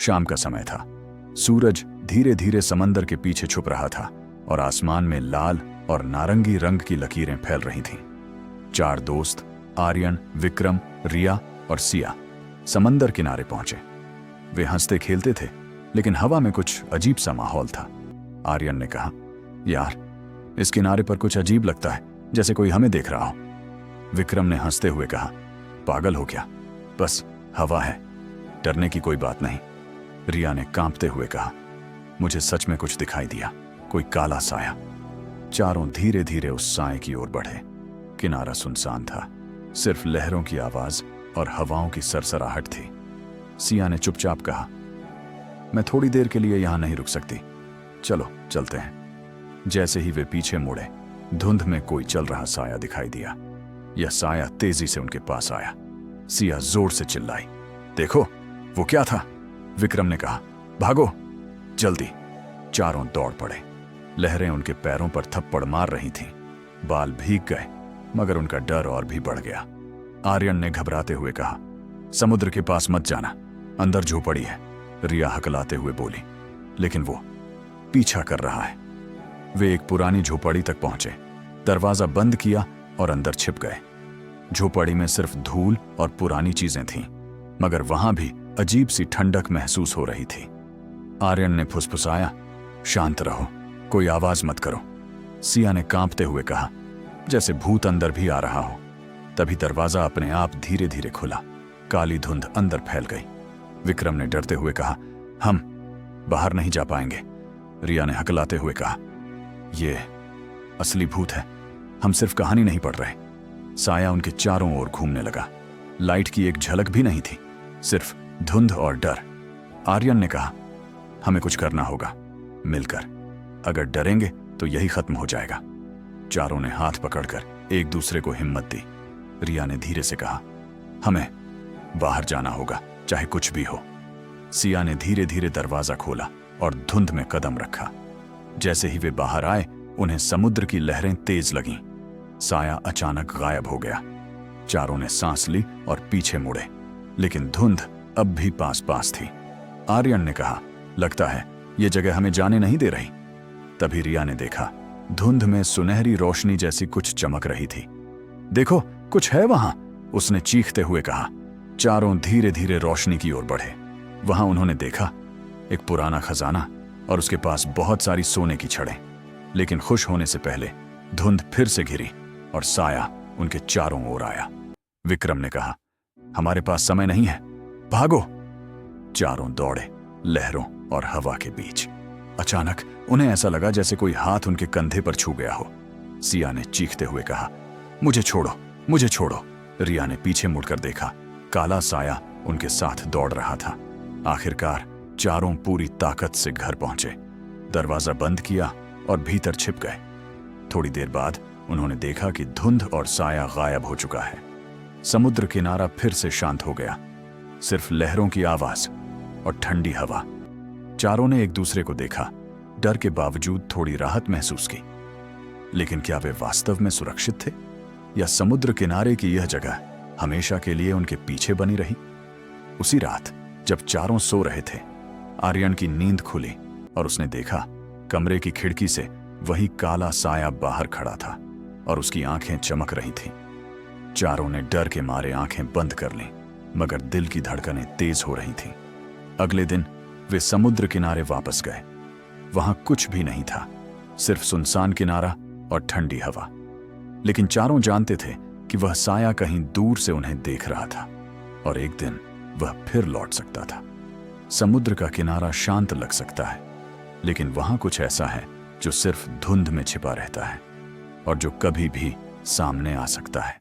शाम का समय था। सूरज धीरे धीरे समंदर के पीछे छुप रहा था और आसमान में लाल और नारंगी रंग की लकीरें फैल रही थीं। 4 दोस्त आर्यन, विक्रम, रिया और सिया समंदर किनारे पहुंचे। वे हंसते खेलते थे, लेकिन हवा में कुछ अजीब सा माहौल था। आर्यन ने कहा, यार, इस किनारे पर कुछ अजीब लगता है, जैसे कोई हमें देख रहा हो। विक्रम ने हंसते हुए कहा, पागल हो क्या, बस हवा है, डरने की कोई बात नहीं। रिया ने कांपते हुए कहा, मुझे सच में कुछ दिखाई दिया, कोई काला साया। चारों धीरे धीरे उस साए की ओर बढ़े। किनारा सुनसान था, सिर्फ लहरों की आवाज और हवाओं की सरसराहट थी। सिया ने चुपचाप कहा, मैं थोड़ी देर के लिए यहां नहीं रुक सकती, चलो चलते हैं। जैसे ही वे पीछे मुड़े, धुंध में कोई चल रहा साया दिखाई दिया। यह साया तेजी से उनके पास आया। सिया जोर से चिल्लाई, देखो, वो क्या था? विक्रम ने कहा, भागो जल्दी। चारों दौड़ पड़े। लहरें उनके पैरों पर थप्पड़ मार रही थीं। बाल भीग गए, मगर उनका डर और भी बढ़ गया। आर्यन ने घबराते हुए कहा, समुद्र के पास मत जाना, अंदर झोपड़ी है। रिया हकलाते हुए बोली, लेकिन वो पीछा कर रहा है। वे एक पुरानी झोपड़ी तक पहुंचे, दरवाजा बंद किया और अंदर छिप गए। झोपड़ी में सिर्फ धूल और पुरानी चीजें थीं, मगर वहां भी अजीब सी ठंडक महसूस हो रही थी। आर्यन ने फुसफुसाया, शांत रहो, कोई आवाज मत करो। सिया ने कांपते हुए कहा, जैसे भूत अंदर भी आ रहा हो। तभी दरवाजा अपने आप धीरे धीरे खुला। काली धुंध अंदर फैल गई। विक्रम ने डरते हुए कहा, हम बाहर नहीं जा पाएंगे। रिया ने हकलाते हुए कहा, ये असली भूत है, हम सिर्फ कहानी नहीं पढ़ रहे। साया उनके चारों ओर घूमने लगा। लाइट की एक झलक भी नहीं थी, सिर्फ धुंध और डर। आर्यन ने कहा, हमें कुछ करना होगा, मिलकर। अगर डरेंगे तो यही खत्म हो जाएगा। चारों ने हाथ पकड़कर एक दूसरे को हिम्मत दी। रिया ने धीरे से कहा, हमें बाहर जाना होगा, चाहे कुछ भी हो। सिया ने धीरे धीरे दरवाजा खोला और धुंध में कदम रखा। जैसे ही वे बाहर आए, उन्हें समुद्र की लहरें तेज लगीं। साया अचानक गायब हो गया। चारों ने सांस ली और पीछे मुड़े, लेकिन धुंध अब भी पास पास थी। आर्यन ने कहा, लगता है ये जगह हमें जाने नहीं दे रही। तभी रिया ने देखा, धुंध में सुनहरी रोशनी जैसी कुछ चमक रही थी। देखो, कुछ है वहां, उसने चीखते हुए कहा। चारों धीरे धीरे रोशनी की ओर बढ़े। वहां उन्होंने देखा एक पुराना खजाना और उसके पास बहुत सारी सोने की छड़ें। लेकिन खुश होने से पहले धुंध फिर से घिरी और साया उनके चारों ओर आया। विक्रम ने कहा, हमारे पास समय नहीं है, भागो। चारों दौड़े, लहरों और हवा के बीच। अचानक उन्हें ऐसा लगा जैसे कोई हाथ उनके कंधे पर छू गया हो। सिया ने चीखते हुए कहा, मुझे छोड़ो, मुझे छोड़ो। रिया ने पीछे मुड़कर देखा, काला साया उनके साथ दौड़ रहा था। आखिरकार चारों पूरी ताकत से घर पहुंचे, दरवाजा बंद किया और भीतर छिप गए। थोड़ी देर बाद उन्होंने देखा कि धुंध और साया गायब हो चुका है। समुद्र किनारा फिर से शांत हो गया, सिर्फ लहरों की आवाज और ठंडी हवा। चारों ने एक दूसरे को देखा, डर के बावजूद थोड़ी राहत महसूस की। लेकिन क्या वे वास्तव में सुरक्षित थे, या समुद्र किनारे की यह जगह हमेशा के लिए उनके पीछे बनी रही? उसी रात जब चारों सो रहे थे, आर्यन की नींद खुली और उसने देखा कमरे की खिड़की से वही काला साया बाहर खड़ा था और उसकी आंखें चमक रही थीं। चारों ने डर के मारे आंखें बंद कर लीं, मगर दिल की धड़कनें तेज हो रही थीं। अगले दिन वे समुद्र किनारे वापस गए। वहां कुछ भी नहीं था, सिर्फ सुनसान किनारा और ठंडी हवा। लेकिन चारों जानते थे कि वह साया कहीं दूर से उन्हें देख रहा था और एक दिन वह फिर लौट सकता था। समुद्र का किनारा शांत लग सकता है, लेकिन वहां कुछ ऐसा है जो सिर्फ धुंध में छिपा रहता है और जो कभी भी सामने आ सकता है।